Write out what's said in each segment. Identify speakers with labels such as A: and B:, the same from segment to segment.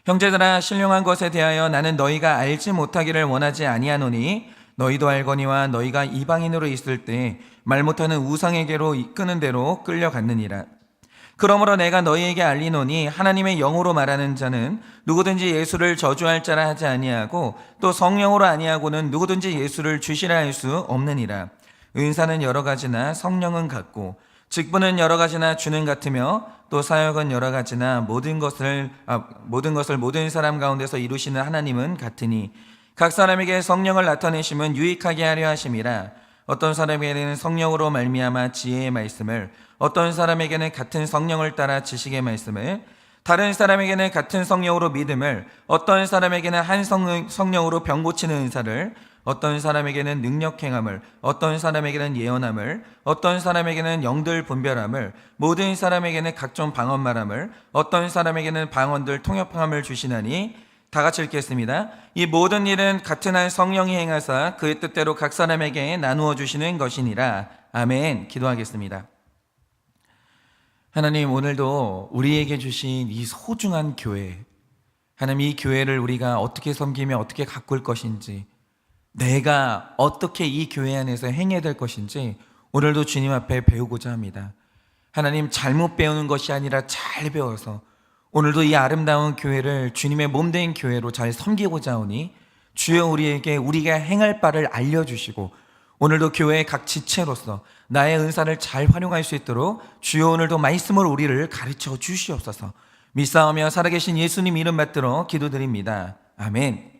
A: 형제들아, 신령한 것에 대하여 나는 너희가 알지 못하기를 원하지 아니하노니 너희도 알거니와 너희가 이방인으로 있을 때 말 못하는 우상에게로 이끄는 대로 끌려갔느니라. 그러므로 내가 너희에게 알리노니 하나님의 영으로 말하는 자는 누구든지 예수를 저주할 자라 하지 아니하고 또 성령으로 아니하고는 누구든지 예수를 주시라 할 수 없느니라. 은사는 여러 가지나 성령은 같고 직분은 여러 가지나 주는 같으며 또 사역은 여러 가지나 모든 것을 모든 사람 가운데서 이루시는 하나님은 같으니 각 사람에게 성령을 나타내심은 유익하게 하려 하심이라. 어떤 사람에게는 성령으로 말미암아 지혜의 말씀을, 어떤 사람에게는 같은 성령을 따라 지식의 말씀을, 다른 사람에게는 같은 성령으로 믿음을, 어떤 사람에게는 한 성령으로 병 고치는 은사를, 어떤 사람에게는 능력 행함을, 어떤 사람에게는 예언함을, 어떤 사람에게는 영들 분별함을, 모든 사람에게는 각종 방언 말함을, 어떤 사람에게는 방언들 통역함을 주시나니. 다 같이 읽겠습니다. 이 모든 일은 같은 한 성령이 행하사 그의 뜻대로 각 사람에게 나누어 주시는 것이니라. 아멘. 기도하겠습니다. 하나님, 오늘도 우리에게 주신 이 소중한 교회, 하나님, 이 교회를 우리가 어떻게 섬기며 어떻게 가꿀 것인지, 내가 어떻게 이 교회 안에서 행해야 될 것인지 오늘도 주님 앞에 배우고자 합니다. 하나님, 잘못 배우는 것이 아니라 잘 배워서 오늘도 이 아름다운 교회를 주님의 몸된 교회로 잘 섬기고자 하오니 주여 우리에게 우리가 행할 바를 알려주시고 오늘도 교회의 각 지체로서 나의 은사를 잘 활용할 수 있도록 주여 오늘도 말씀으로 우리를 가르쳐 주시옵소서. 믿사오며 살아계신 예수님 이름 받들어 기도드립니다. 아멘.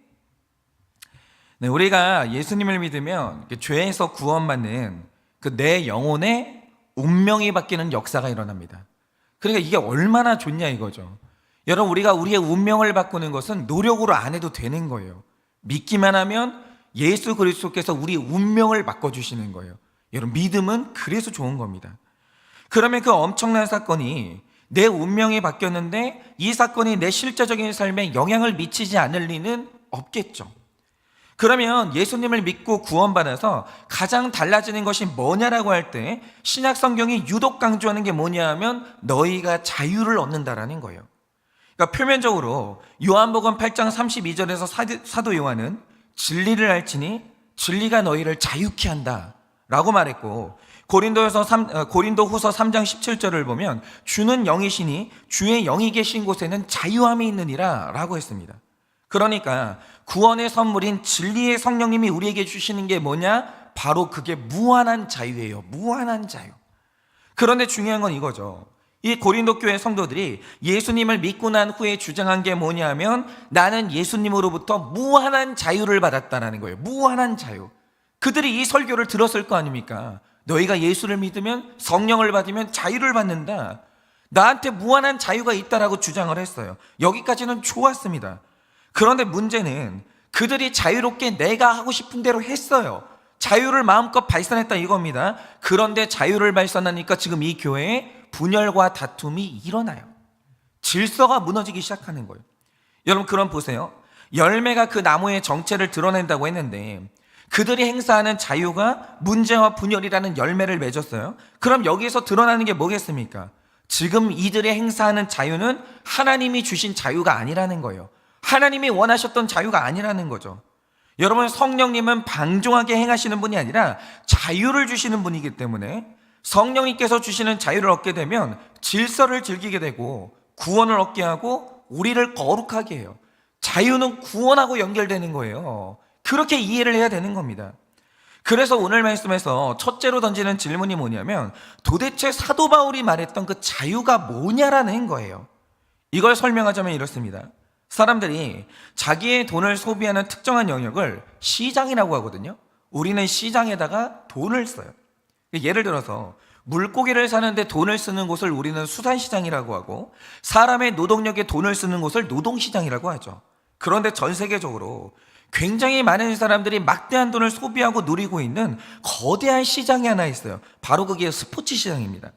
A: 네, 우리가 예수님을 믿으면 죄에서 구원받는 그 내 영혼의 운명이 바뀌는 역사가 일어납니다. 그러니까 이게 얼마나 좋냐 이거죠. 여러분, 우리가 우리의 운명을 바꾸는 것은 노력으로 안 해도 되는 거예요. 믿기만 하면 예수 그리스도께서 우리 운명을 바꿔주시는 거예요. 여러분, 믿음은 그래서 좋은 겁니다. 그러면 그 엄청난 사건이 내 운명이 바뀌었는데 이 사건이 내 실제적인 삶에 영향을 미치지 않을 리는 없겠죠. 그러면 예수님을 믿고 구원받아서 가장 달라지는 것이 뭐냐라고 할 때 신약 성경이 유독 강조하는 게 뭐냐 하면 너희가 자유를 얻는다라는 거예요. 그러니까 표면적으로 요한복음 8장 32절에서 사도 요한은 진리를 알지니 진리가 너희를 자유케 한다 라고 말했고, 고린도후서 3장 17절을 보면 주는 영이시니 주의 영이 계신 곳에는 자유함이 있느니라 라고 했습니다. 그러니까 구원의 선물인 진리의 성령님이 우리에게 주시는 게 뭐냐? 바로 그게 무한한 자유예요. 무한한 자유. 그런데 중요한 건 이거죠. 이 고린도 교회 성도들이 예수님을 믿고 난 후에 주장한 게 뭐냐면 나는 예수님으로부터 무한한 자유를 받았다는 거예요. 무한한 자유. 그들이 이 설교를 들었을 거 아닙니까? 너희가 예수를 믿으면 성령을 받으면 자유를 받는다. 나한테 무한한 자유가 있다라고 주장을 했어요. 여기까지는 좋았습니다. 그런데 문제는 그들이 자유롭게 내가 하고 싶은 대로 했어요. 자유를 마음껏 발산했다 이겁니다. 그런데 자유를 발산하니까 지금 이 교회에 분열과 다툼이 일어나요. 질서가 무너지기 시작하는 거예요. 여러분, 그럼 보세요. 열매가 그 나무의 정체를 드러낸다고 했는데 그들이 행사하는 자유가 문제와 분열이라는 열매를 맺었어요. 그럼 여기서 드러나는 게 뭐겠습니까? 지금 이들이 행사하는 자유는 하나님이 주신 자유가 아니라는 거예요. 하나님이 원하셨던 자유가 아니라는 거죠. 여러분, 성령님은 방종하게 행하시는 분이 아니라 자유를 주시는 분이기 때문에 성령님께서 주시는 자유를 얻게 되면 질서를 즐기게 되고 구원을 얻게 하고 우리를 거룩하게 해요. 자유는 구원하고 연결되는 거예요. 그렇게 이해를 해야 되는 겁니다. 그래서 오늘 말씀에서 첫째로 던지는 질문이 뭐냐면 도대체 사도 바울이 말했던 그 자유가 뭐냐라는 거예요. 이걸 설명하자면 이렇습니다. 사람들이 자기의 돈을 소비하는 특정한 영역을 시장이라고 하거든요. 우리는 시장에다가 돈을 써요. 예를 들어서 물고기를 사는데 돈을 쓰는 곳을 우리는 수산시장이라고 하고 사람의 노동력에 돈을 쓰는 곳을 노동시장이라고 하죠. 그런데 전 세계적으로 굉장히 많은 사람들이 막대한 돈을 소비하고 누리고 있는 거대한 시장이 하나 있어요. 바로 그게 스포츠 시장입니다.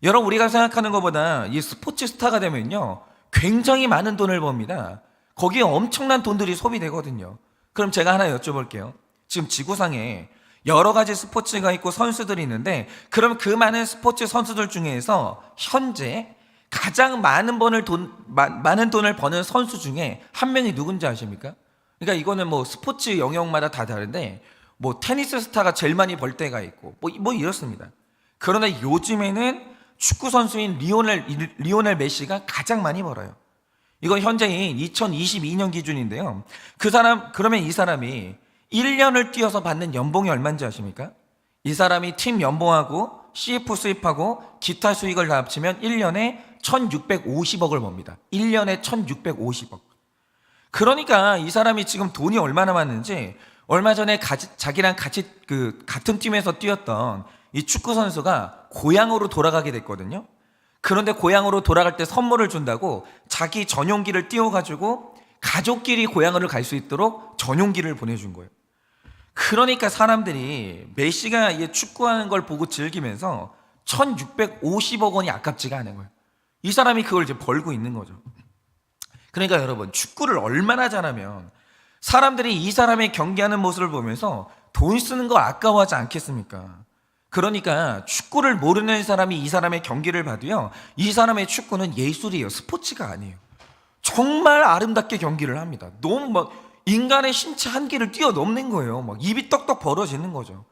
A: 여러분, 우리가 생각하는 것보다 이 스포츠 스타가 되면요 굉장히 많은 돈을 법니다. 거기에 엄청난 돈들이 소비되거든요. 그럼 제가 하나 여쭤볼게요. 지금 지구상에 여러 가지 스포츠가 있고 선수들이 있는데 그럼 그 많은 스포츠 선수들 중에서 현재 가장 많은 돈을 버는 선수 중에 한 명이 누군지 아십니까? 그러니까 이거는 뭐 스포츠 영역마다 다 다른데 뭐 테니스 스타가 제일 많이 벌 때가 있고 뭐 이렇습니다. 그러나 요즘에는 축구 선수인 리오넬 메시가 가장 많이 벌어요. 이건 현재인 2022년 기준인데요. 그러면 이 사람이 1년을 뛰어서 받는 연봉이 얼마인지 아십니까? 이 사람이 팀 연봉하고 CF 수입하고 기타 수익을 다 합치면 1년에 1650억을 법니다. 1년에 1650억. 그러니까 이 사람이 지금 돈이 얼마나 많은지 얼마 전에 자기랑 같이 같은 팀에서 뛰었던 이 축구 선수가 고향으로 돌아가게 됐거든요. 그런데 고향으로 돌아갈 때 선물을 준다고 자기 전용기를 띄워가지고 가족끼리 고향으로 갈 수 있도록 전용기를 보내준 거예요. 그러니까 사람들이 메시가 이 축구하는 걸 보고 즐기면서 1650억 원이 아깝지가 않은 거예요. 이 사람이 그걸 이제 벌고 있는 거죠. 그러니까 여러분, 축구를 얼마나 잘하면 사람들이 이 사람의 경기하는 모습을 보면서 돈 쓰는 거 아까워하지 않겠습니까? 그러니까 축구를 모르는 사람이 이 사람의 경기를 봐도요, 이 사람의 축구는 예술이에요. 스포츠가 아니에요. 정말 아름답게 경기를 합니다. 너무 막 인간의 신체 한계를 뛰어넘는 거예요. 막 입이 떡떡 벌어지는 거죠.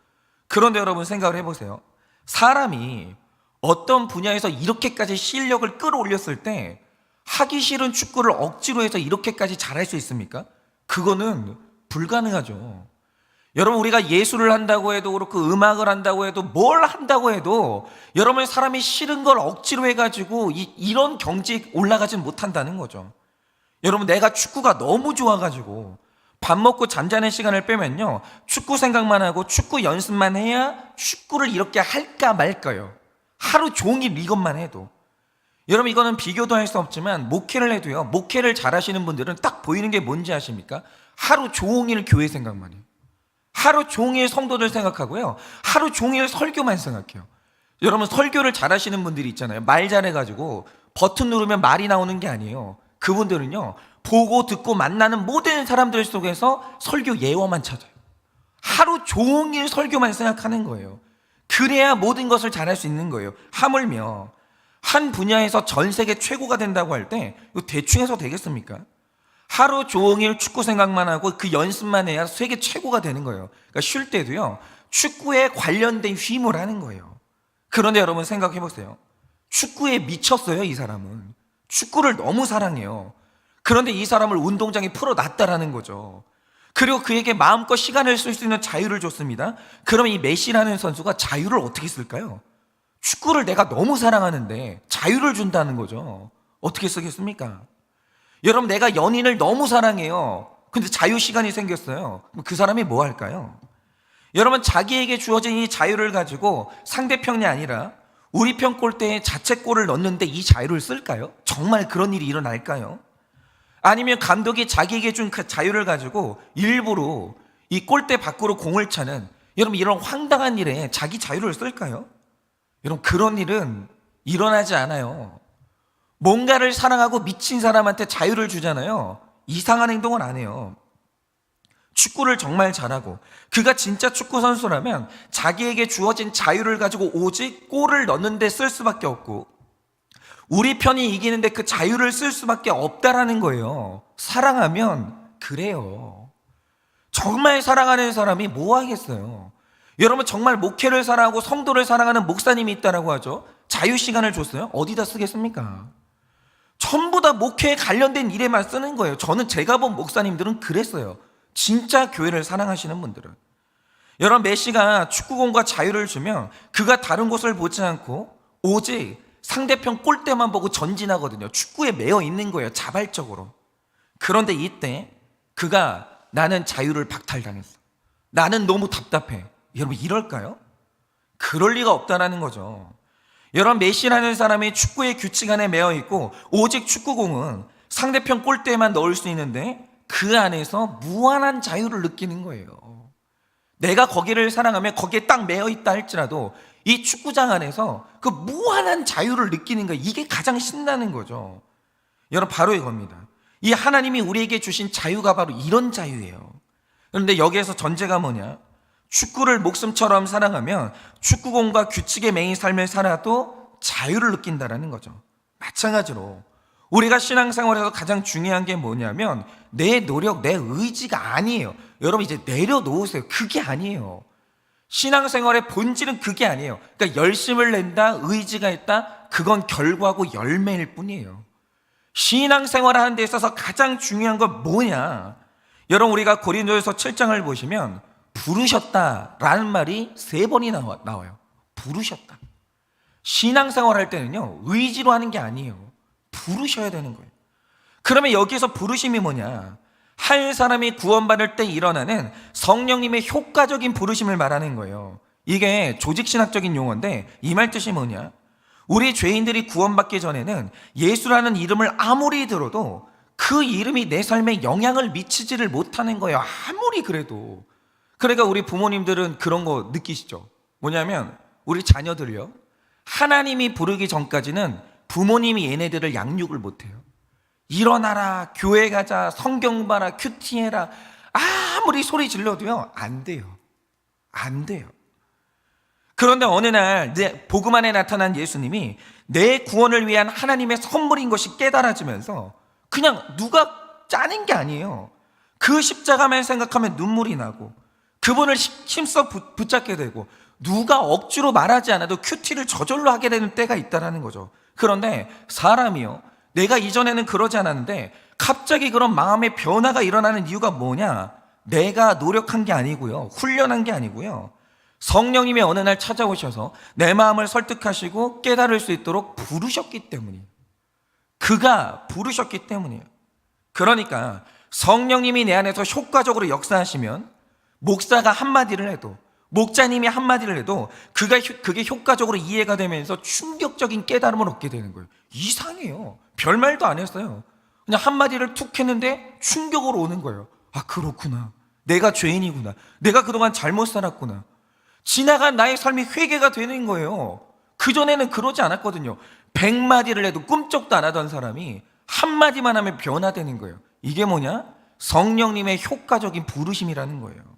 A: 그런데 여러분 생각을 해보세요. 사람이 어떤 분야에서 이렇게까지 실력을 끌어올렸을 때 하기 싫은 축구를 억지로 해서 이렇게까지 잘할 수 있습니까? 그거는 불가능하죠. 여러분, 우리가 예술을 한다고 해도 그렇고 음악을 한다고 해도 뭘 한다고 해도 여러분, 사람이 싫은 걸 억지로 해가지고 이런 경지에 올라가진 못한다는 거죠. 여러분, 내가 축구가 너무 좋아가지고 밥 먹고 잠자는 시간을 빼면요, 축구 생각만 하고 축구 연습만 해야 축구를 이렇게 할까 말까요. 하루 종일 이것만 해도. 여러분, 이거는 비교도 할 수 없지만 목회를 해도요, 목회를 잘하시는 분들은 딱 보이는 게 뭔지 아십니까? 하루 종일 교회 생각만 해요. 하루 종일 성도들 생각하고요, 하루 종일 설교만 생각해요. 여러분, 설교를 잘하시는 분들이 있잖아요. 말 잘해가지고 버튼 누르면 말이 나오는 게 아니에요. 그분들은요, 보고 듣고 만나는 모든 사람들 속에서 설교 예화만 찾아요. 하루 종일 설교만 생각하는 거예요. 그래야 모든 것을 잘할 수 있는 거예요. 하물며 한 분야에서 전 세계 최고가 된다고 할 때 이거 대충 해서 되겠습니까? 하루 종일 축구 생각만 하고 그 연습만 해야 세계 최고가 되는 거예요. 그러니까 쉴 때도요, 축구에 관련된 쉼을 하는 거예요. 그런데 여러분 생각해 보세요. 축구에 미쳤어요, 이 사람은. 축구를 너무 사랑해요. 그런데 이 사람을 운동장에 풀어놨다라는 거죠. 그리고 그에게 마음껏 시간을 쓸 수 있는 자유를 줬습니다. 그러면 이 메시라는 선수가 자유를 어떻게 쓸까요? 축구를 내가 너무 사랑하는데 자유를 준다는 거죠. 어떻게 쓰겠습니까? 여러분, 내가 연인을 너무 사랑해요. 근데 자유 시간이 생겼어요. 그럼 그 사람이 뭐 할까요? 여러분, 자기에게 주어진 이 자유를 가지고 상대편이 아니라 우리 편 골대에 자책골을 넣는데 이 자유를 쓸까요? 정말 그런 일이 일어날까요? 아니면 감독이 자기에게 준 그 자유를 가지고 일부러 이 골대 밖으로 공을 차는, 여러분, 이런 황당한 일에 자기 자유를 쓸까요? 여러분, 그런 일은 일어나지 않아요. 뭔가를 사랑하고 미친 사람한테 자유를 주잖아요. 이상한 행동은 안 해요. 축구를 정말 잘하고 그가 진짜 축구 선수라면 자기에게 주어진 자유를 가지고 오직 골을 넣는 데 쓸 수밖에 없고 우리 편이 이기는데 그 자유를 쓸 수밖에 없다라는 거예요. 사랑하면 그래요. 정말 사랑하는 사람이 뭐 하겠어요? 여러분, 정말 목회를 사랑하고 성도를 사랑하는 목사님이 있다라고 하죠. 자유 시간을 줬어요? 어디다 쓰겠습니까? 전부 다 목회에 관련된 일에만 쓰는 거예요. 제가 본 목사님들은 그랬어요. 진짜 교회를 사랑하시는 분들은. 여러분, 메시가 축구공과 자유를 주면 그가 다른 곳을 보지 않고 오직 상대편 골대만 보고 전진하거든요. 축구에 매여 있는 거예요, 자발적으로. 그런데 이때 그가 나는 자유를 박탈당했어. 나는 너무 답답해. 여러분, 이럴까요? 그럴 리가 없다라는 거죠. 여러분, 메시라는 사람이 축구의 규칙 안에 매여 있고 오직 축구공은 상대편 골대에만 넣을 수 있는데 그 안에서 무한한 자유를 느끼는 거예요. 내가 거기를 사랑하면 거기에 딱 매여 있다 할지라도 이 축구장 안에서 그 무한한 자유를 느끼는 거, 이게 가장 신나는 거죠. 여러분, 바로 이겁니다. 이 하나님이 우리에게 주신 자유가 바로 이런 자유예요. 그런데 여기에서 전제가 뭐냐? 축구를 목숨처럼 사랑하면 축구공과 규칙에 매인 삶을 살아도 자유를 느낀다라는 거죠. 마찬가지로 우리가 신앙생활에서 가장 중요한 게 뭐냐면 내 노력, 내 의지가 아니에요. 여러분 이제 내려놓으세요. 그게 아니에요. 신앙생활의 본질은 그게 아니에요. 그러니까 열심을 낸다, 의지가 있다, 그건 결과고 열매일 뿐이에요. 신앙생활을 하는 데 있어서 가장 중요한 건 뭐냐? 여러분 우리가 고린도전서 7장을 보시면 부르셨다라는 말이 3번이 나와요. 부르셨다. 신앙생활 할 때는요, 의지로 하는 게 아니에요. 부르셔야 되는 거예요. 그러면 여기서 부르심이 뭐냐? 한 사람이 구원받을 때 일어나는 성령님의 효과적인 부르심을 말하는 거예요. 이게 조직신학적인 용어인데 이 말 뜻이 뭐냐? 우리 죄인들이 구원받기 전에는 예수라는 이름을 아무리 들어도 그 이름이 내 삶에 영향을 미치지를 못하는 거예요. 아무리 그래도. 그러니까 우리 부모님들은 그런 거 느끼시죠? 뭐냐면 우리 자녀들요, 하나님이 부르기 전까지는 부모님이 얘네들을 양육을 못해요. 일어나라, 교회 가자, 성경 봐라, 큐티해라, 아무리 소리 질러도요 안 돼요. 안 돼요. 그런데 어느 날 복음 안에 나타난 예수님이 내 구원을 위한 하나님의 선물인 것이 깨달아지면서 그냥 누가 짜낸 게 아니에요. 그 십자가만 생각하면 눈물이 나고 그분을 힘써 붙잡게 되고 누가 억지로 말하지 않아도 큐티를 저절로 하게 되는 때가 있다는 거죠. 그런데 사람이요, 내가 이전에는 그러지 않았는데 갑자기 그런 마음의 변화가 일어나는 이유가 뭐냐? 내가 노력한 게 아니고요, 훈련한 게 아니고요, 성령님이 어느 날 찾아오셔서 내 마음을 설득하시고 깨달을 수 있도록 부르셨기 때문이에요. 그가 부르셨기 때문이에요. 그러니까 성령님이 내 안에서 효과적으로 역사하시면 목사가 한마디를 해도, 목자님이 한마디를 해도 그게 효과적으로 이해가 되면서 충격적인 깨달음을 얻게 되는 거예요. 이상해요. 별말도 안 했어요. 그냥 한마디를 툭 했는데 충격으로 오는 거예요. 아, 그렇구나. 내가 죄인이구나. 내가 그동안 잘못 살았구나. 지나간 나의 삶이 회개가 되는 거예요. 그전에는 그러지 않았거든요. 100마디를 해도 꿈쩍도 안 하던 사람이 한마디만 하면 변화되는 거예요. 이게 뭐냐? 성령님의 효과적인 부르심이라는 거예요.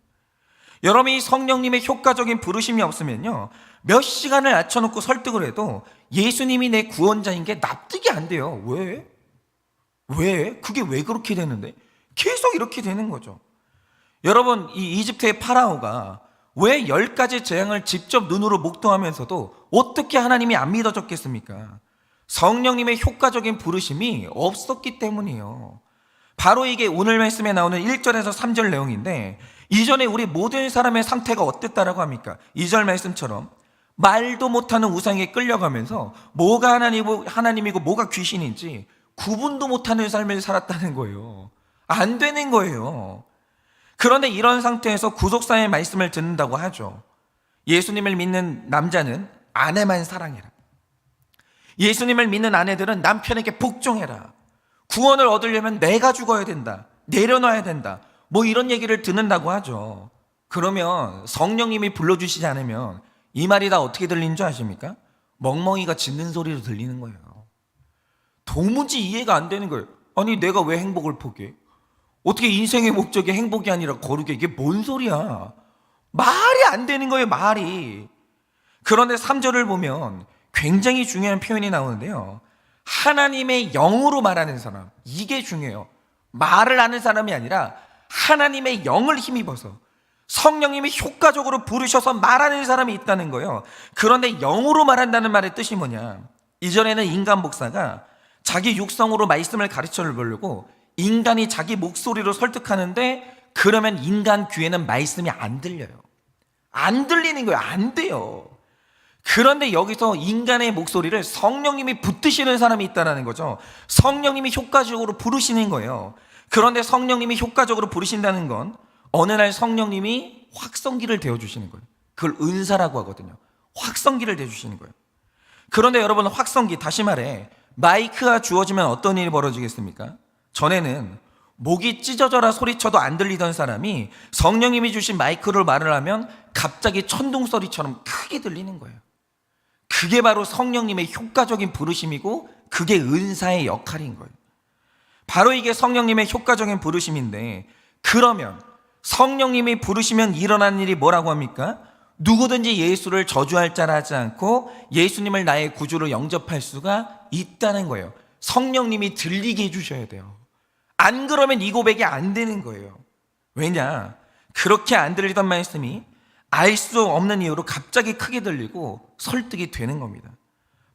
A: 여러분이 성령님의 효과적인 부르심이 없으면요, 몇 시간을 앉혀놓고 설득을 해도 예수님이 내 구원자인 게 납득이 안 돼요. 왜? 그게 왜 그렇게 되는데? 계속 이렇게 되는 거죠. 여러분, 이 이집트의 파라오가 왜 10가지 재앙을 직접 눈으로 목도하면서도 어떻게 하나님이 안 믿어졌겠습니까? 성령님의 효과적인 부르심이 없었기 때문이에요. 바로 이게 오늘 말씀에 나오는 1절에서 3절 내용인데, 이전에 우리 모든 사람의 상태가 어땠다라고 합니까? 2절 말씀처럼 말도 못하는 우상에 끌려가면서 뭐가 하나님이고 뭐가 귀신인지 구분도 못하는 삶을 살았다는 거예요. 안 되는 거예요. 그런데 이런 상태에서 구속사의 말씀을 듣는다고 하죠. 예수님을 믿는 남자는 아내만 사랑해라. 예수님을 믿는 아내들은 남편에게 복종해라. 구원을 얻으려면 내가 죽어야 된다. 내려놔야 된다. 뭐 이런 얘기를 듣는다고 하죠. 그러면 성령님이 불러주시지 않으면 이 말이 다 어떻게 들리는 줄 아십니까? 멍멍이가 짖는 소리로 들리는 거예요. 도무지 이해가 안 되는 거예요. 아니, 내가 왜 행복을 포기해? 어떻게 인생의 목적이 행복이 아니라 거룩해? 이게 뭔 소리야? 말이 안 되는 거예요, 말이. 그런데 3절을 보면 굉장히 중요한 표현이 나오는데요, 하나님의 영으로 말하는 사람, 이게 중요해요. 말을 하는 사람이 아니라 하나님의 영을 힘입어서 성령님이 효과적으로 부르셔서 말하는 사람이 있다는 거예요. 그런데 영으로 말한다는 말의 뜻이 뭐냐? 이전에는 인간 목사가 자기 육성으로 말씀을 가르쳐 보려고 인간이 자기 목소리로 설득하는데, 그러면 인간 귀에는 말씀이 안 들려요. 안 들리는 거예요. 안 돼요. 그런데 여기서 인간의 목소리를 성령님이 붙드시는 사람이 있다는 거죠. 성령님이 효과적으로 부르시는 거예요. 그런데 성령님이 효과적으로 부르신다는 건 어느 날 성령님이 확성기를 대어주시는 거예요. 그걸 은사라고 하거든요. 확성기를 대주시는 거예요. 그런데 여러분, 확성기, 다시 말해 마이크가 주어지면 어떤 일이 벌어지겠습니까? 전에는 목이 찢어져라 소리쳐도 안 들리던 사람이 성령님이 주신 마이크로 말을 하면 갑자기 천둥소리처럼 크게 들리는 거예요. 그게 바로 성령님의 효과적인 부르심이고 그게 은사의 역할인 거예요. 바로 이게 성령님의 효과적인 부르심인데, 그러면 성령님이 부르시면 일어나는 일이 뭐라고 합니까? 누구든지 예수를 저주할 자라 하지 않고 예수님을 나의 구주로 영접할 수가 있다는 거예요. 성령님이 들리게 해주셔야 돼요. 안 그러면 이 고백이 안 되는 거예요. 왜냐? 그렇게 안 들리던 말씀이 알 수 없는 이유로 갑자기 크게 들리고 설득이 되는 겁니다.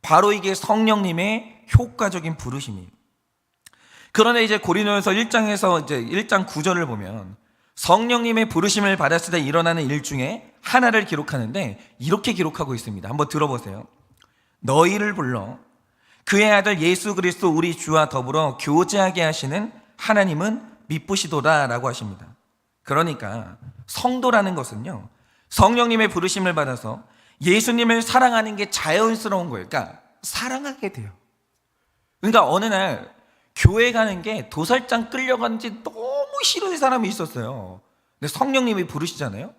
A: 바로 이게 성령님의 효과적인 부르심이에요. 그런데 이제 고린도전서 1장에서 이제 1장 9절을 보면 성령님의 부르심을 받았을 때 일어나는 일 중에 하나를 기록하는데 이렇게 기록하고 있습니다. 한번 들어보세요. 너희를 불러 그의 아들 예수 그리스도 우리 주와 더불어 교제하게 하시는 하나님은 미쁘시도다 라고 하십니다. 그러니까 성도라는 것은요, 성령님의 부르심을 받아서 예수님을 사랑하는 게 자연스러운 거예요. 그러니까 사랑하게 돼요. 그러니까 어느 날 교회 가는 게 도살장 끌려간지 너무 싫은 사람이 있었어요. 근데 성령님이 부르시잖아요.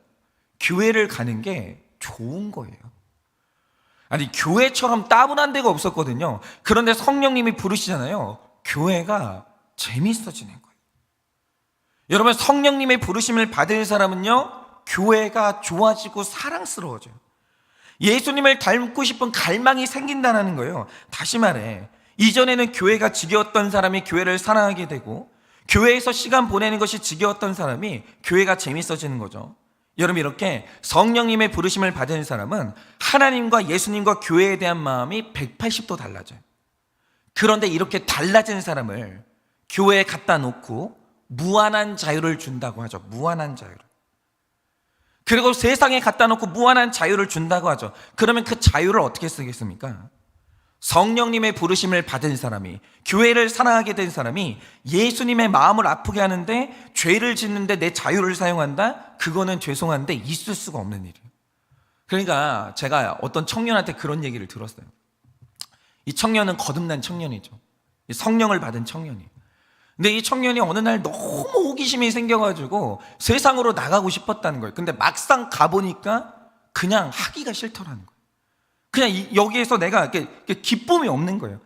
A: 교회를 가는 게 좋은 거예요. 아니, 교회처럼 따분한 데가 없었거든요. 그런데 성령님이 부르시잖아요. 교회가 재밌어지는 거예요. 여러분, 성령님의 부르심을 받은 사람은요, 교회가 좋아지고 사랑스러워져요. 예수님을 닮고 싶은 갈망이 생긴다는 거예요. 다시 말해, 이전에는 교회가 지겨웠던 사람이 교회를 사랑하게 되고, 교회에서 시간 보내는 것이 지겨웠던 사람이 교회가 재밌어지는 거죠. 여러분, 이렇게 성령님의 부르심을 받은 사람은 하나님과 예수님과 교회에 대한 마음이 180도 달라져요. 그런데 이렇게 달라진 사람을 교회에 갖다 놓고 무한한 자유를 준다고 하죠. 무한한 자유를. 그리고 세상에 갖다 놓고 무한한 자유를 준다고 하죠. 그러면 그 자유를 어떻게 쓰겠습니까? 성령님의 부르심을 받은 사람이, 교회를 사랑하게 된 사람이 예수님의 마음을 아프게 하는데 죄를 짓는데 내 자유를 사용한다? 그거는 죄송한데 있을 수가 없는 일이에요. 그러니까 제가 어떤 청년한테 그런 얘기를 들었어요. 이 청년은 거듭난 청년이죠. 성령을 받은 청년이에요. 근데 이 청년이 어느 날 너무 호기심이 생겨가지고 세상으로 나가고 싶었다는 거예요. 근데 막상 가보니까 그냥 하기가 싫더라는 거예요. 그냥 여기에서 내가 기쁨이 없는 거예요.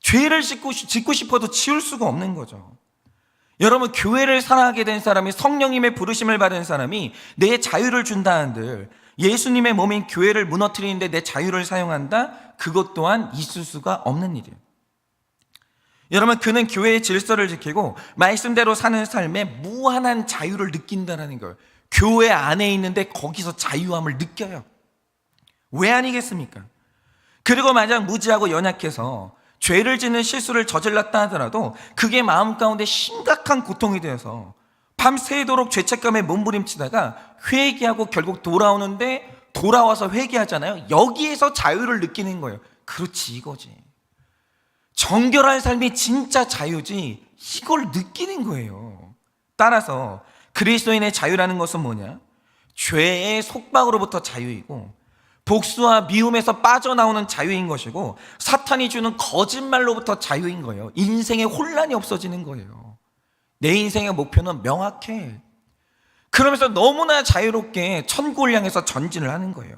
A: 죄를 짓고 싶어도 지울 수가 없는 거죠. 여러분, 교회를 사랑하게 된 사람이, 성령님의 부르심을 받은 사람이 내 자유를 준다 한들 예수님의 몸인 교회를 무너뜨리는데 내 자유를 사용한다? 그것 또한 있을 수가 없는 일이에요. 여러분, 그는 교회의 질서를 지키고 말씀대로 사는 삶에 무한한 자유를 느낀다는 거예요. 교회 안에 있는데 거기서 자유함을 느껴요. 왜 아니겠습니까? 그리고 만약 무지하고 연약해서 죄를 짓는 실수를 저질렀다 하더라도 그게 마음 가운데 심각한 고통이 되어서 밤새도록 죄책감에 몸부림치다가 회개하고 결국 돌아오는데, 돌아와서 회개하잖아요. 여기에서 자유를 느끼는 거예요. 그렇지, 이거지. 정결한 삶이 진짜 자유지, 이걸 느끼는 거예요. 따라서 그리스도인의 자유라는 것은 뭐냐? 죄의 속박으로부터 자유이고, 복수와 미움에서 빠져나오는 자유인 것이고, 사탄이 주는 거짓말로부터 자유인 거예요. 인생에 혼란이 없어지는 거예요. 내 인생의 목표는 명확해. 그러면서 너무나 자유롭게 천국을 향해서 전진을 하는 거예요.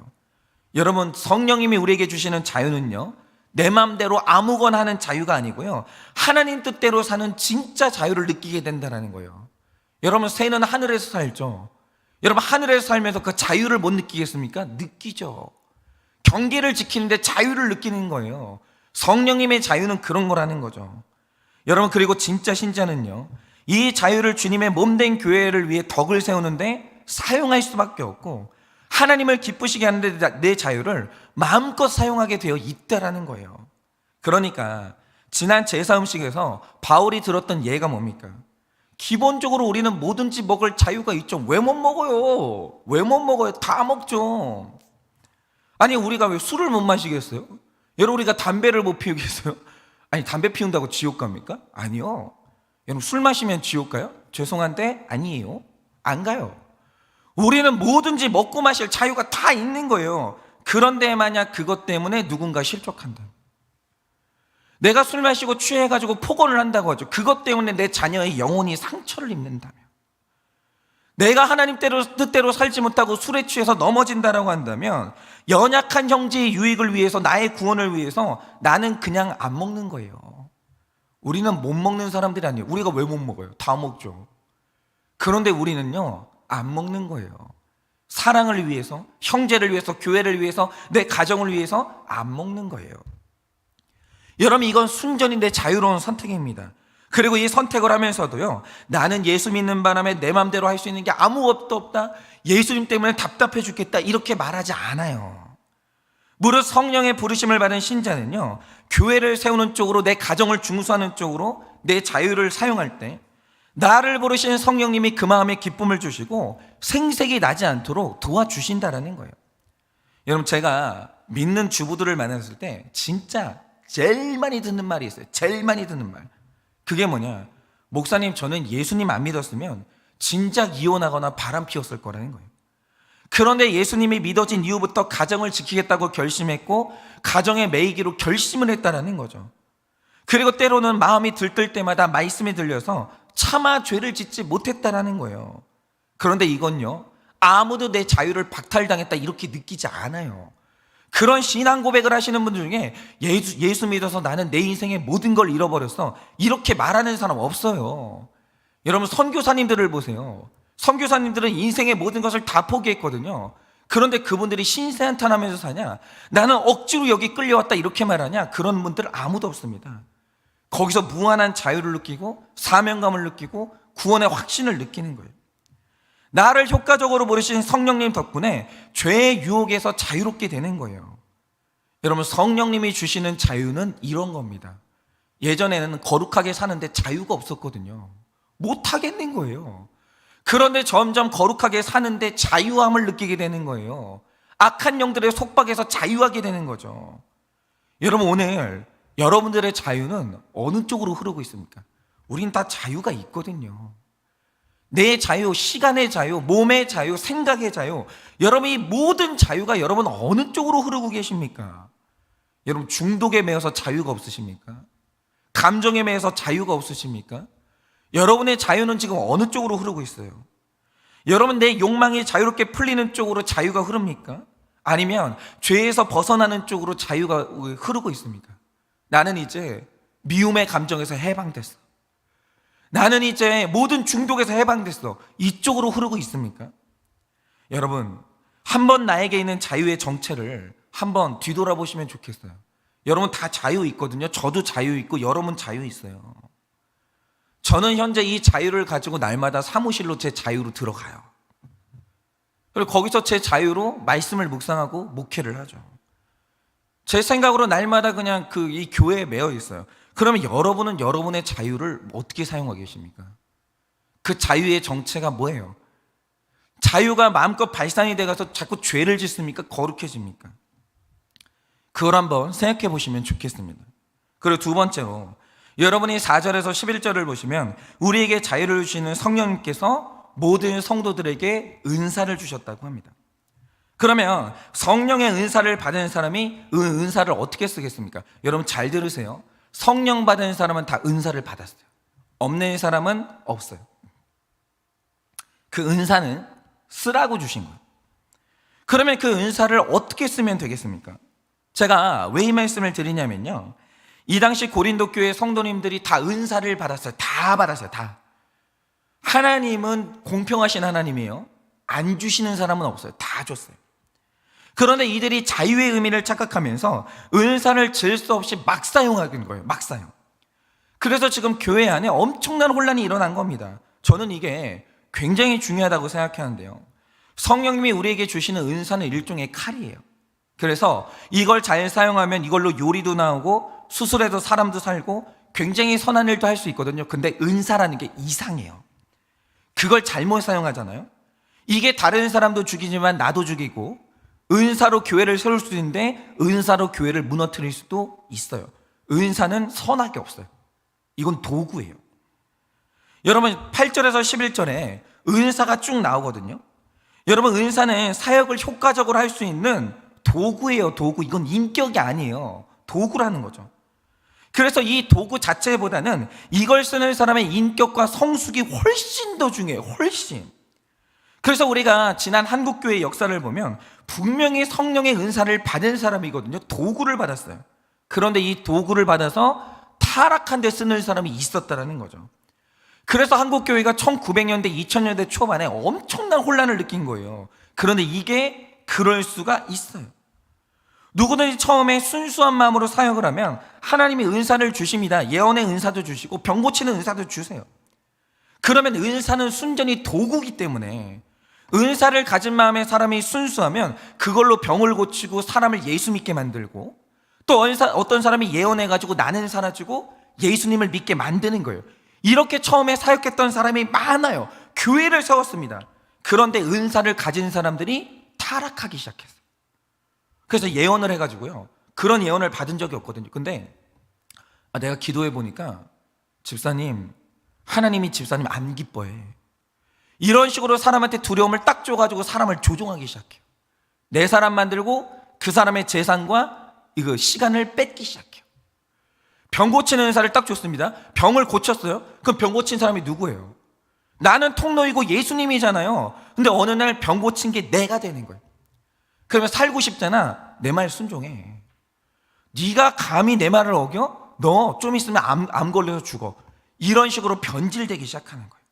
A: 여러분, 성령님이 우리에게 주시는 자유는요, 내 마음대로 아무거나 하는 자유가 아니고요, 하나님 뜻대로 사는 진짜 자유를 느끼게 된다는 거예요. 여러분, 새는 하늘에서 살죠. 여러분, 하늘에서 살면서 그 자유를 못 느끼겠습니까? 느끼죠. 경계를 지키는데 자유를 느끼는 거예요. 성령님의 자유는 그런 거라는 거죠. 여러분, 그리고 진짜 신자는요, 이 자유를 주님의 몸된 교회를 위해 덕을 세우는데 사용할 수밖에 없고, 하나님을 기쁘시게 하는데 내 자유를 마음껏 사용하게 되어 있다라는 거예요. 그러니까 지난 제사 음식에서 바울이 들었던 예가 뭡니까? 기본적으로 우리는 뭐든지 먹을 자유가 있죠. 왜 못 먹어요? 왜 못 먹어요? 다 먹죠. 아니, 우리가 왜 술을 못 마시겠어요? 여러분, 우리가 담배를 못 피우겠어요? 아니, 담배 피운다고 지옥 갑니까? 아니요. 여러분, 술 마시면 지옥 가요? 죄송한데 아니에요. 안 가요. 우리는 뭐든지 먹고 마실 자유가 다 있는 거예요. 그런데 만약 그것 때문에 누군가 실족한다, 내가 술 마시고 취해가지고 폭언을 한다고 하죠. 그것 때문에 내 자녀의 영혼이 상처를 입는다면, 내가 하나님 뜻대로 살지 못하고 술에 취해서 넘어진다라고 한다면, 연약한 형제의 유익을 위해서, 나의 구원을 위해서 나는 그냥 안 먹는 거예요. 우리는 못 먹는 사람들이 아니에요. 우리가 왜 못 먹어요? 다 먹죠. 그런데 우리는요, 안 먹는 거예요. 사랑을 위해서, 형제를 위해서, 교회를 위해서, 내 가정을 위해서 안 먹는 거예요. 여러분, 이건 순전히 자유로운 선택입니다. 그리고 이 선택을 하면서도요, 나는 예수 믿는 바람에 내 맘대로 할 수 있는 게 아무것도 없다, 예수님 때문에 답답해 죽겠다, 이렇게 말하지 않아요. 무릇 성령의 부르심을 받은 신자는요, 교회를 세우는 쪽으로, 내 가정을 중수하는 쪽으로 내 자유를 사용할 때 나를 부르신 성령님이 그 마음에 기쁨을 주시고 생색이 나지 않도록 도와주신다라는 거예요. 여러분, 제가 믿는 주부들을 만났을 때 진짜 제일 많이 듣는 말이 있어요. 제일 많이 듣는 말. 그게 뭐냐? 목사님, 저는 예수님 안 믿었으면 진작 이혼하거나 바람 피웠을 거라는 거예요. 그런데 예수님이 믿어진 이후부터 가정을 지키겠다고 결심했고 가정에 매이기로 결심을 했다라는 거죠. 그리고 때로는 마음이 들뜰 때마다 말씀이 들려서 차마 죄를 짓지 못했다라는 거예요. 그런데 이건요, 아무도 내 자유를 박탈당했다 이렇게 느끼지 않아요. 그런 신앙 고백을 하시는 분들 중에 예수 믿어서 나는 내 인생의 모든 걸 잃어버렸어, 이렇게 말하는 사람 없어요. 여러분, 선교사님들을 보세요. 선교사님들은 인생의 모든 것을 다 포기했거든요. 그런데 그분들이 신세한탄하면서 사냐? 나는 억지로 여기 끌려왔다 이렇게 말하냐? 그런 분들 아무도 없습니다. 거기서 무한한 자유를 느끼고 사명감을 느끼고 구원의 확신을 느끼는 거예요. 나를 효과적으로 부르신 성령님 덕분에 죄의 유혹에서 자유롭게 되는 거예요. 여러분, 성령님이 주시는 자유는 이런 겁니다. 예전에는 거룩하게 사는데 자유가 없었거든요. 못하겠는 거예요. 그런데 점점 거룩하게 사는데 자유함을 느끼게 되는 거예요. 악한 영들의 속박에서 자유하게 되는 거죠. 여러분, 오늘 여러분들의 자유는 어느 쪽으로 흐르고 있습니까? 우린 다 자유가 있거든요. 내 자유, 시간의 자유, 몸의 자유, 생각의 자유, 여러분, 이 모든 자유가 여러분 어느 쪽으로 흐르고 계십니까? 여러분, 중독에 매여서 자유가 없으십니까? 감정에 매여서 자유가 없으십니까? 여러분의 자유는 지금 어느 쪽으로 흐르고 있어요? 여러분, 내 욕망이 자유롭게 풀리는 쪽으로 자유가 흐릅니까? 아니면 죄에서 벗어나는 쪽으로 자유가 흐르고 있습니까? 나는 이제 미움의 감정에서 해방됐어, 나는 이제 모든 중독에서 해방됐어, 이쪽으로 흐르고 있습니까? 여러분, 한번 나에게 있는 자유의 정체를 한번 뒤돌아보시면 좋겠어요. 여러분 다 자유 있거든요. 저도 자유 있고 여러분 자유 있어요. 저는 현재 이 자유를 가지고 날마다 사무실로 제 자유로 들어가요. 그리고 거기서 제 자유로 말씀을 묵상하고 목회를 하죠. 제 생각으로 날마다 그냥 이 교회에 매여 있어요. 그러면 여러분은 여러분의 자유를 어떻게 사용하고 계십니까? 그 자유의 정체가 뭐예요? 자유가 마음껏 발산이 돼가서 자꾸 죄를 짓습니까? 거룩해집니까? 그걸 한번 생각해 보시면 좋겠습니다. 그리고 두 번째로, 여러분이 4절에서 11절을 보시면 우리에게 자유를 주시는 성령님께서 모든 성도들에게 은사를 주셨다고 합니다. 그러면 성령의 은사를 받은 사람이 은사를 어떻게 쓰겠습니까? 여러분 잘 들으세요. 성령 받은 사람은 다 은사를 받았어요. 없는 사람은 없어요. 그 은사는 쓰라고 주신 거예요. 그러면 그 은사를 어떻게 쓰면 되겠습니까? 제가 왜 이 말씀을 드리냐면요, 이 당시 고린도 교회 성도님들이 다 은사를 받았어요. 다 받았어요. 다. 하나님은 공평하신 하나님이에요. 안 주시는 사람은 없어요. 다 줬어요. 그런데 이들이 자유의 의미를 착각하면서 은사를 질 수 없이 막 사용하는 거예요. 막 사용. 그래서 지금 교회 안에 엄청난 혼란이 일어난 겁니다. 저는 이게 굉장히 중요하다고 생각하는데요, 성령님이 우리에게 주시는 은사는 일종의 칼이에요. 그래서 이걸 잘 사용하면 이걸로 요리도 나오고 수술해도 사람도 살고 굉장히 선한 일도 할 수 있거든요. 근데 은사라는 게 이상해요. 그걸 잘못 사용하잖아요. 이게 다른 사람도 죽이지만 나도 죽이고, 은사로 교회를 세울 수도 있는데 은사로 교회를 무너뜨릴 수도 있어요. 은사는 선하게 없어요. 이건 도구예요. 여러분 8절에서 11절에 은사가 쭉 나오거든요. 여러분, 은사는 사역을 효과적으로 할 수 있는 도구예요. 도구. 이건 인격이 아니에요. 도구라는 거죠. 그래서 이 도구 자체보다는 이걸 쓰는 사람의 인격과 성숙이 훨씬 더 중요해요. 훨씬. 그래서 우리가 지난 한국교회 역사를 보면 분명히 성령의 은사를 받은 사람이거든요. 도구를 받았어요. 그런데 이 도구를 받아서 타락한 데 쓰는 사람이 있었다는 거죠. 그래서 한국교회가 1900년대 2000년대 초반에 엄청난 혼란을 느낀 거예요. 그런데 이게 그럴 수가 있어요. 누구든지 처음에 순수한 마음으로 사역을 하면 하나님이 은사를 주십니다. 예언의 은사도 주시고 병 고치는 은사도 주세요. 그러면 은사는 순전히 도구이기 때문에 은사를 가진 마음에 사람이 순수하면 그걸로 병을 고치고 사람을 예수 믿게 만들고, 또 어떤 사람이 예언해가지고 나는 사라지고 예수님을 믿게 만드는 거예요. 이렇게 처음에 사역했던 사람이 많아요. 교회를 세웠습니다. 그런데 은사를 가진 사람들이 타락하기 시작했어요. 그래서 예언을 해가지고요, 그런 예언을 받은 적이 없거든요. 근데 내가 기도해 보니까 집사님, 하나님이 집사님 안 기뻐해. 이런 식으로 사람한테 두려움을 딱 줘가지고 사람을 조종하기 시작해요. 내 사람 만들고 그 사람의 재산과 이거 시간을 뺏기 시작해요. 병 고치는 은사를 딱 줬습니다. 병을 고쳤어요. 그럼 병 고친 사람이 누구예요? 나는 통로이고 예수님이잖아요. 근데 어느 날 병 고친 게 내가 되는 거예요. 그러면 살고 싶잖아. 내 말 순종해. 네가 감히 내 말을 어겨? 너 좀 있으면 암 걸려서 죽어. 이런 식으로 변질되기 시작하는 거예요.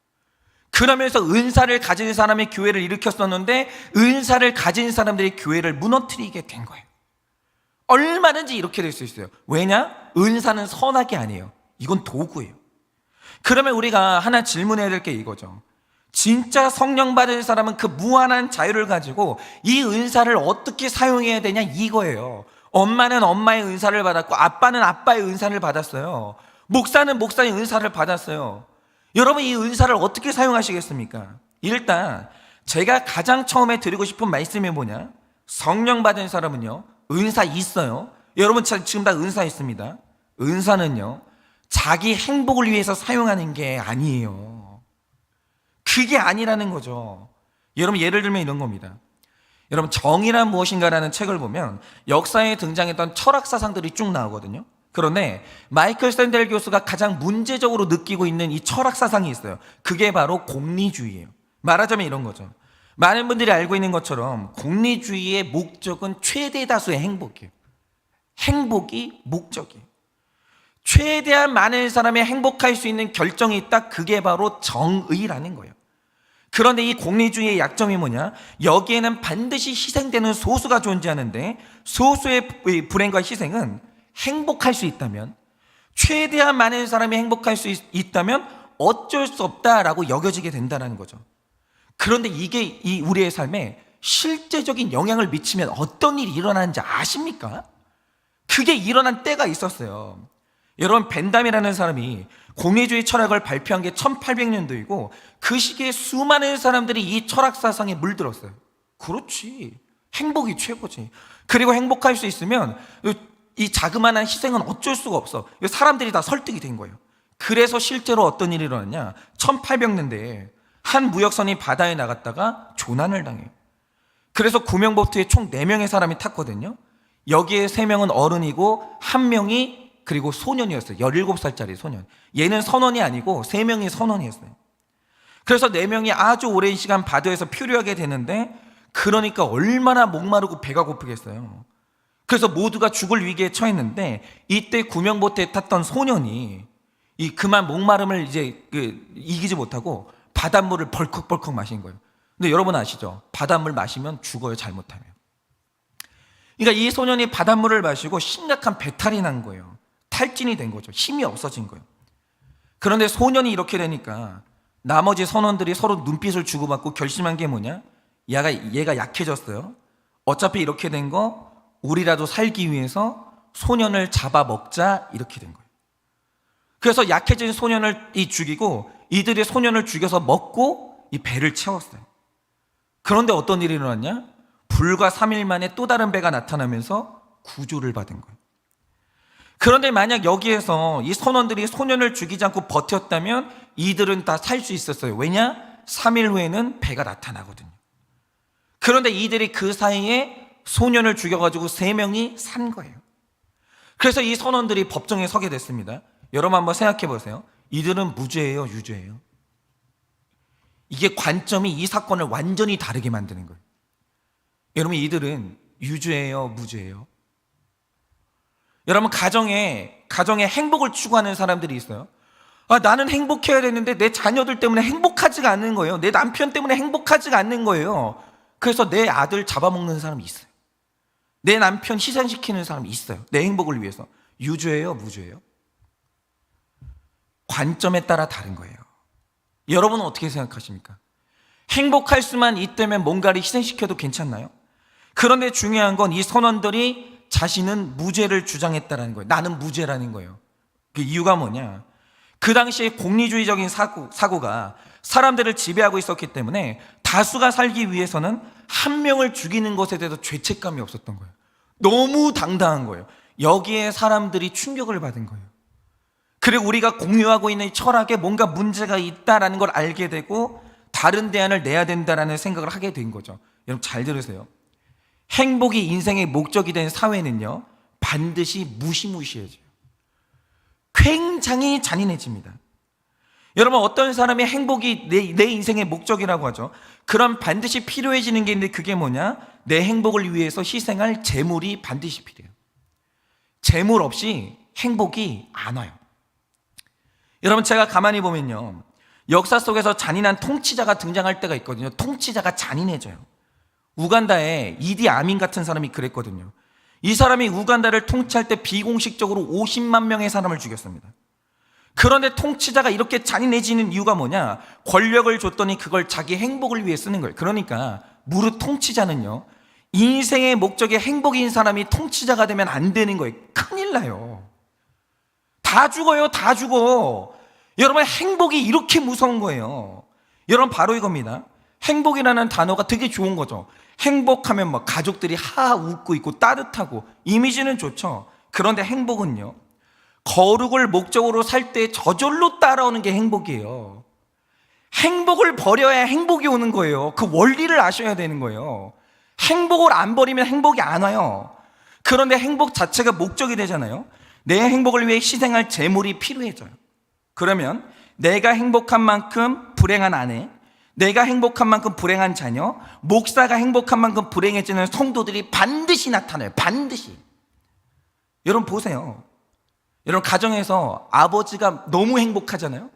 A: 그러면서 은사를 가진 사람의 교회를 일으켰었는데 은사를 가진 사람들이 교회를 무너뜨리게 된 거예요. 얼마든지 이렇게 될 수 있어요. 왜냐? 은사는 선악이 아니에요. 이건 도구예요. 그러면 우리가 하나 질문해야 될 게 이거죠. 진짜 성령 받은 사람은 그 무한한 자유를 가지고 이 은사를 어떻게 사용해야 되냐, 이거예요. 엄마는 엄마의 은사를 받았고 아빠는 아빠의 은사를 받았어요. 목사는 목사의 은사를 받았어요. 여러분, 이 은사를 어떻게 사용하시겠습니까? 일단 제가 가장 처음에 드리고 싶은 말씀이 뭐냐? 성령 받은 사람은요, 은사 있어요. 여러분 지금 다 은사 있습니다. 은사는요, 자기 행복을 위해서 사용하는 게 아니에요. 그게 아니라는 거죠. 여러분, 예를 들면 이런 겁니다. 여러분, 정의란 무엇인가라는 책을 보면 역사에 등장했던 철학 사상들이 쭉 나오거든요. 그런데 마이클 샌델 교수가 가장 문제적으로 느끼고 있는 이 철학 사상이 있어요. 그게 바로 공리주의예요. 말하자면 이런 거죠. 많은 분들이 알고 있는 것처럼 공리주의의 목적은 최대 다수의 행복이에요. 행복이 목적이에요. 최대한 많은 사람이 행복할 수 있는 결정이 있다. 그게 바로 정의라는 거예요. 그런데 이 공리주의의 약점이 뭐냐? 여기에는 반드시 희생되는 소수가 존재하는데, 소수의 불행과 희생은 행복할 수 있다면, 최대한 많은 사람이 행복할 수 있다면 어쩔 수 없다라고 여겨지게 된다는 거죠. 그런데 이게 우리의 삶에 실제적인 영향을 미치면 어떤 일이 일어나는지 아십니까? 그게 일어난 때가 있었어요. 여러분, 벤담이라는 사람이 공리주의 철학을 발표한 게 1800년도이고 그 시기에 수많은 사람들이 이 철학 사상에 물들었어요. 그렇지, 행복이 최고지. 그리고 행복할 수 있으면 이 자그마한 희생은 어쩔 수가 없어. 사람들이 다 설득이 된 거예요. 그래서 실제로 어떤 일이 일어났냐? 1800년대에 한 무역선이 바다에 나갔다가 조난을 당해요. 그래서 구명보트에 총 4명의 사람이 탔거든요. 여기에 3명은 어른이고 1명이 그리고 소년이었어요. 17살짜리 소년. 얘는 선원이 아니고 3명이 선원이었어요. 그래서 4명이 아주 오랜 시간 바다에서 표류하게 되는데, 그러니까 얼마나 목마르고 배가 고프겠어요. 그래서 모두가 죽을 위기에 처했는데, 이때 구명보트에 탔던 소년이 그만 목마름을 이제 이기지 못하고 바닷물을 벌컥벌컥 마신 거예요. 근데 여러분 아시죠? 바닷물 마시면 죽어요, 잘못하면. 그러니까 이 소년이 바닷물을 마시고 심각한 배탈이 난 거예요. 탈진이 된 거죠. 힘이 없어진 거예요. 그런데 소년이 이렇게 되니까 나머지 선원들이 서로 눈빛을 주고받고 결심한 게 뭐냐? 얘가 약해졌어요. 어차피 이렇게 된 거 우리라도 살기 위해서 소년을 잡아먹자, 이렇게 된 거예요. 그래서 약해진 소년을 죽이고 이들이 소년을 죽여서 먹고 이 배를 채웠어요. 그런데 어떤 일이 일어났냐? 불과 3일 만에 또 다른 배가 나타나면서 구조를 받은 거예요. 그런데 만약 여기에서 이 선원들이 소년을 죽이지 않고 버텼다면 이들은 다 살 수 있었어요. 왜냐? 3일 후에는 배가 나타나거든요. 그런데 이들이 그 사이에 소년을 죽여가지고 3명이 산 거예요. 그래서 이 선원들이 법정에 서게 됐습니다. 여러분 한번 생각해 보세요. 이들은 무죄예요, 유죄예요? 이게 관점이 이 사건을 완전히 다르게 만드는 거예요. 여러분, 이들은 유죄예요, 무죄예요? 여러분, 가정에 행복을 추구하는 사람들이 있어요. 나는 행복해야 되는데 내 자녀들 때문에 행복하지가 않는 거예요. 내 남편 때문에 행복하지가 않는 거예요. 그래서 내 아들 잡아먹는 사람이 있어요. 내 남편 희생시키는 사람이 있어요. 내 행복을 위해서. 유죄예요, 무죄예요? 관점에 따라 다른 거예요. 여러분은 어떻게 생각하십니까? 행복할 수만 있다면 뭔가를 희생시켜도 괜찮나요? 그런데 중요한 건 이 선원들이 자신은 무죄를 주장했다는 거예요. 나는 무죄라는 거예요. 그 이유가 뭐냐? 그 당시에 공리주의적인 사고가 사람들을 지배하고 있었기 때문에 다수가 살기 위해서는 한 명을 죽이는 것에 대해서 죄책감이 없었던 거예요. 너무 당당한 거예요. 여기에 사람들이 충격을 받은 거예요. 그리고 우리가 공유하고 있는 이 철학에 뭔가 문제가 있다라는 걸 알게 되고 다른 대안을 내야 된다라는 생각을 하게 된 거죠. 여러분 잘 들으세요. 행복이 인생의 목적이 된 사회는요, 반드시 무시무시해져요. 굉장히 잔인해집니다. 여러분, 어떤 사람이 행복이 내 인생의 목적이라고 하죠. 그럼 반드시 필요해지는 게 있는데 그게 뭐냐? 내 행복을 위해서 희생할 재물이 반드시 필요해요. 재물 없이 행복이 안 와요. 여러분, 제가 가만히 보면요, 역사 속에서 잔인한 통치자가 등장할 때가 있거든요. 통치자가 잔인해져요. 우간다에 이디 아민 같은 사람이 그랬거든요. 이 사람이 우간다를 통치할 때 비공식적으로 50만 명의 사람을 죽였습니다. 그런데 통치자가 이렇게 잔인해지는 이유가 뭐냐? 권력을 줬더니 그걸 자기 행복을 위해 쓰는 거예요. 그러니까 무릇 통치자는요, 인생의 목적이 행복인 사람이 통치자가 되면 안 되는 거예요. 큰일 나요. 다 죽어요. 다 죽어. 여러분, 행복이 이렇게 무서운 거예요. 여러분, 바로 이겁니다. 행복이라는 단어가 되게 좋은 거죠. 행복하면 막 가족들이 하하 웃고 있고 따뜻하고 이미지는 좋죠. 그런데 행복은요, 거룩을 목적으로 살 때 저절로 따라오는 게 행복이에요. 행복을 버려야 행복이 오는 거예요. 그 원리를 아셔야 되는 거예요. 행복을 안 버리면 행복이 안 와요. 그런데 행복 자체가 목적이 되잖아요. 내 행복을 위해 희생할 재물이 필요해져요. 그러면 내가 행복한 만큼 불행한 아내, 내가 행복한 만큼 불행한 자녀, 목사가 행복한 만큼 불행해지는 성도들이 반드시 나타나요. 반드시. 여러분 보세요. 여러분, 가정에서 아버지가 너무 행복하잖아요.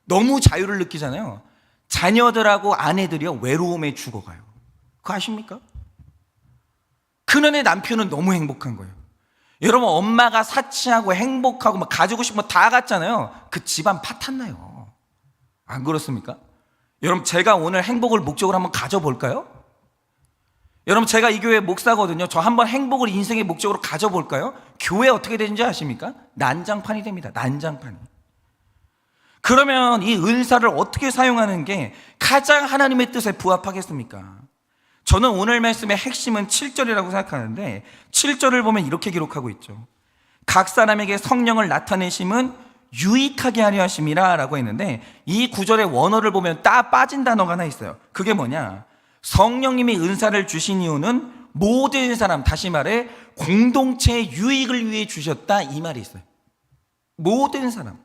A: 너무 자유를 느끼잖아요. 자녀들하고 아내들이요, 외로움에 죽어가요. 그거 아십니까? 그런데 남편은 너무 행복한 거예요. 여러분, 엄마가 사치하고 행복하고 막 가지고 싶은 거 다 갖잖아요. 그 집안 파탄나요. 안 그렇습니까? 여러분, 제가 오늘 행복을 목적으로 한번 가져볼까요? 여러분, 제가 이 교회 목사거든요. 저 한번 행복을 인생의 목적으로 가져볼까요? 교회 어떻게 되는지 아십니까? 난장판이 됩니다. 난장판이. 그러면 이 은사를 어떻게 사용하는 게 가장 하나님의 뜻에 부합하겠습니까? 저는 오늘 말씀의 핵심은 7절이라고 생각하는데 7절을 보면 이렇게 기록하고 있죠. 각 사람에게 성령을 나타내심은 유익하게 하려 하심이라 라고 했는데, 이 구절의 원어를 보면 딱 빠진 단어가 하나 있어요. 그게 뭐냐? 성령님이 은사를 주신 이유는 모든 사람, 다시 말해 공동체의 유익을 위해 주셨다, 이 말이 있어요. 모든 사람,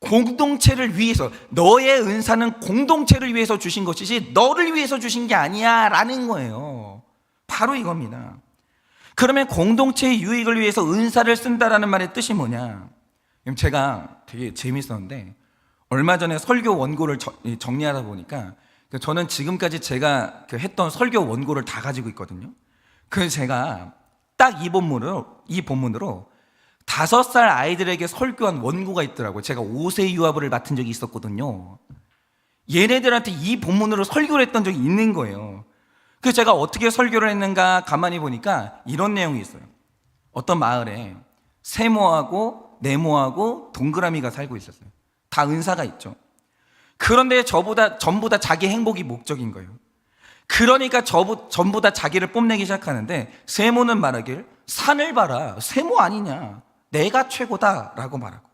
A: 공동체를 위해서. 너의 은사는 공동체를 위해서 주신 것이지 너를 위해서 주신 게 아니야 라는 거예요. 바로 이겁니다. 그러면 공동체의 유익을 위해서 은사를 쓴다라는 말의 뜻이 뭐냐? 제가 되게 재밌었는데, 얼마 전에 설교 원고를 정리하다 보니까 저는 지금까지 제가 했던 설교 원고를 다 가지고 있거든요. 그래서 제가 딱 이 본문으로 5살 아이들에게 설교한 원고가 있더라고요. 제가 5세 유아부를 맡은 적이 있었거든요. 얘네들한테 이 본문으로 설교를 했던 적이 있는 거예요. 그래서 제가 어떻게 설교를 했는가 가만히 보니까 이런 내용이 있어요. 어떤 마을에 세모하고 네모하고 동그라미가 살고 있었어요. 다 은사가 있죠. 그런데 전부 다 자기 행복이 목적인 거예요. 그러니까 전부 다 자기를 뽐내기 시작하는데, 세모는 말하길 산을 봐라, 세모 아니냐, 내가 최고다 라고 말하고,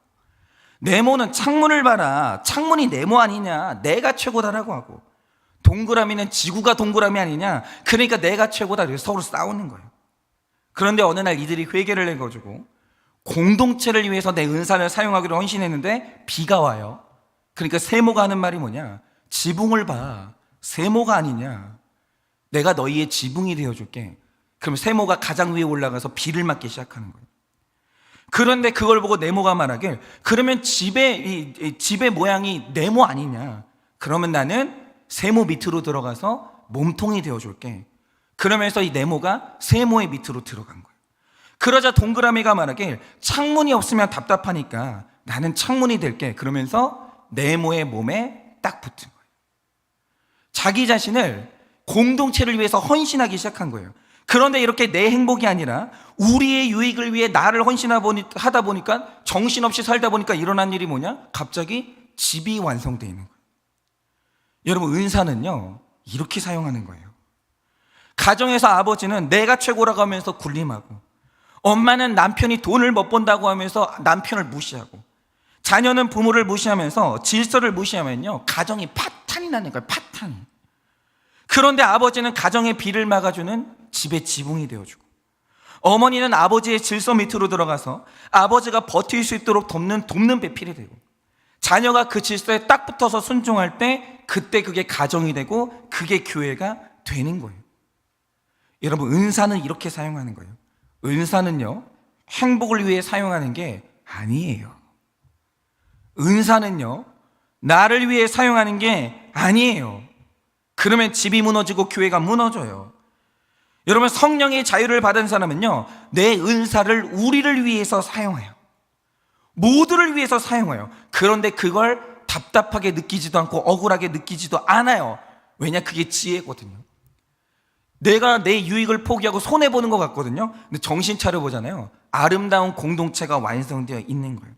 A: 네모는 창문을 봐라, 창문이 네모 아니냐, 내가 최고다라고 하고, 동그라미는 지구가 동그라미 아니냐, 그러니까 내가 최고다. 이렇게 서로 싸우는 거예요. 그런데 어느 날 이들이 회개를 해가지고 공동체를 위해서 내 은사를 사용하기로 헌신했는데 비가 와요. 그러니까 세모가 하는 말이 뭐냐? 지붕을 봐, 세모가 아니냐, 내가 너희의 지붕이 되어줄게. 그럼 세모가 가장 위에 올라가서 비를 맞기 시작하는 거예요. 그런데 그걸 보고 네모가 말하길, 그러면 집의 모양이 네모 아니냐, 그러면 나는 세모 밑으로 들어가서 몸통이 되어줄게. 그러면서 이 네모가 세모의 밑으로 들어간 거예요. 그러자 동그라미가 말하길 창문이 없으면 답답하니까 나는 창문이 될게. 그러면서 네모의 몸에 딱 붙은 거예요. 자기 자신을 공동체를 위해서 헌신하기 시작한 거예요. 그런데 이렇게 내 행복이 아니라 우리의 유익을 위해 나를 헌신하다 보니까, 정신없이 살다 보니까 일어난 일이 뭐냐? 갑자기 집이 완성되어 있는 거예요. 여러분, 은사는요 이렇게 사용하는 거예요. 가정에서 아버지는 내가 최고라고 하면서 군림하고, 엄마는 남편이 돈을 못 번다고 하면서 남편을 무시하고, 자녀는 부모를 무시하면서 질서를 무시하면요 가정이 파탄이 나는 거예요. 파탄이. 그런데 아버지는 가정의 비를 막아주는 집의 지붕이 되어주고, 어머니는 아버지의 질서 밑으로 들어가서 아버지가 버틸 수 있도록 돕는 배필이 되고, 자녀가 그 질서에 딱 붙어서 순종할 때 그때 그게 가정이 되고 그게 교회가 되는 거예요. 여러분, 은사는 이렇게 사용하는 거예요. 은사는요 행복을 위해 사용하는 게 아니에요. 은사는요 나를 위해 사용하는 게 아니에요. 그러면 집이 무너지고 교회가 무너져요. 여러분, 성령의 자유를 받은 사람은요 내 은사를 우리를 위해서 사용해요. 모두를 위해서 사용해요. 그런데 그걸 답답하게 느끼지도 않고 억울하게 느끼지도 않아요. 왜냐? 그게 지혜거든요. 내가 내 유익을 포기하고 손해보는 것 같거든요. 근데 정신 차려보잖아요. 아름다운 공동체가 완성되어 있는 거예요.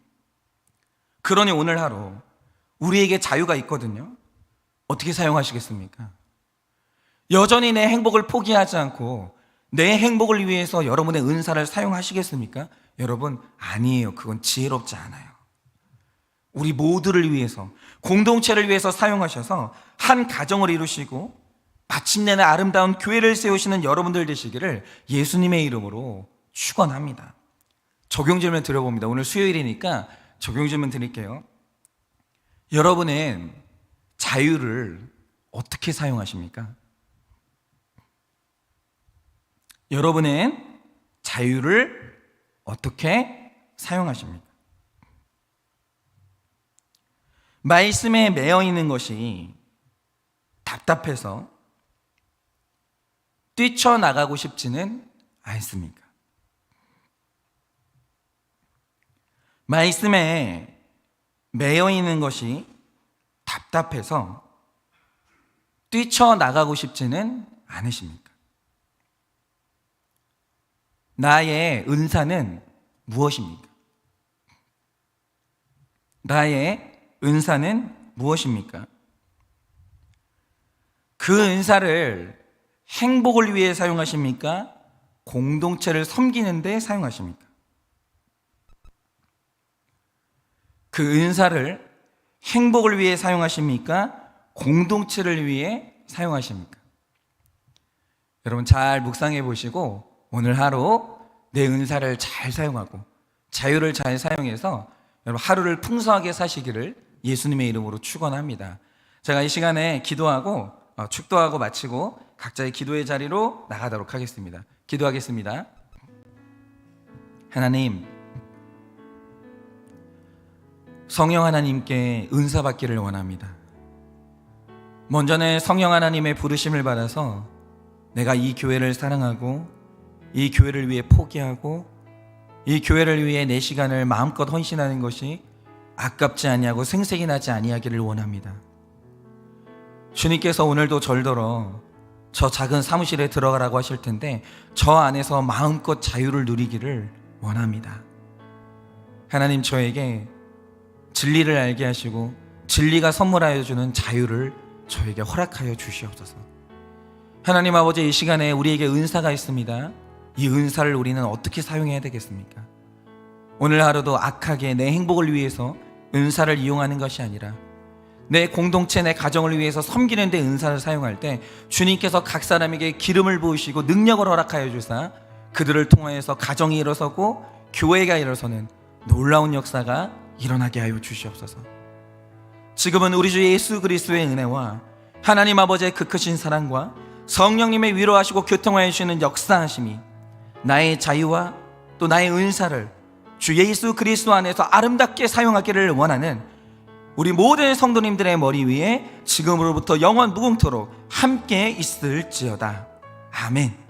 A: 그러니 오늘 하루 우리에게 자유가 있거든요. 어떻게 사용하시겠습니까? 여전히 내 행복을 포기하지 않고 내 행복을 위해서 여러분의 은사를 사용하시겠습니까? 여러분, 아니에요. 그건 지혜롭지 않아요. 우리 모두를 위해서, 공동체를 위해서 사용하셔서 한 가정을 이루시고 마침내 아름다운 교회를 세우시는 여러분들 되시기를 예수님의 이름으로 축원합니다. 적용 질문 드려봅니다. 오늘 수요일이니까 적용 질문 드릴게요. 여러분은 자유를 어떻게 사용하십니까? 여러분은 자유를 어떻게 사용하십니까? 말씀에 매여 있는 것이 답답해서 뛰쳐나가고 싶지는 않습니까? 말씀에 매여 있는 것이 답답해서 뛰쳐나가고 싶지는 않으십니까? 나의 은사는 무엇입니까? 나의 은사는 무엇입니까? 그 은사를 행복을 위해 사용하십니까? 공동체를 섬기는 데 사용하십니까? 그 은사를 행복을 위해 사용하십니까? 공동체를 위해 사용하십니까? 여러분, 잘 묵상해 보시고 오늘 하루 내 은사를 잘 사용하고 자유를 잘 사용해서 여러분 하루를 풍성하게 사시기를 예수님의 이름으로 축원합니다. 제가 이 시간에 기도하고 축도하고 마치고 각자의 기도의 자리로 나가도록 하겠습니다. 기도하겠습니다. 하나님, 성령 하나님께 은사 받기를 원합니다. 먼저는 성령 하나님의 부르심을 받아서 내가 이 교회를 사랑하고 이 교회를 위해 포기하고 이 교회를 위해 내 시간을 마음껏 헌신하는 것이 아깝지 아니하고 생색이 나지 아니하기를 원합니다. 주님께서 오늘도 절더러 저 작은 사무실에 들어가라고 하실 텐데 저 안에서 마음껏 자유를 누리기를 원합니다. 하나님, 저에게 진리를 알게 하시고 진리가 선물하여 주는 자유를 저에게 허락하여 주시옵소서. 하나님 아버지, 이 시간에 우리에게 은사가 있습니다. 이 은사를 우리는 어떻게 사용해야 되겠습니까? 오늘 하루도 악하게 내 행복을 위해서 은사를 이용하는 것이 아니라 내 공동체, 내 가정을 위해서 섬기는 데 은사를 사용할 때 주님께서 각 사람에게 기름을 부으시고 능력을 허락하여 주사 그들을 통하여서 가정이 일어서고 교회가 일어서는 놀라운 역사가 일어나게 하여 주시옵소서. 지금은 우리 주 예수 그리스도의 은혜와 하나님 아버지의 그 크신 사랑과 성령님의 위로하시고 교통하여 주시는 역사하심이 나의 자유와 또 나의 은사를 주 예수 그리스도 안에서 아름답게 사용하기를 원하는 우리 모든 성도님들의 머리 위에 지금으로부터 영원 무궁토록 함께 있을지어다. 아멘.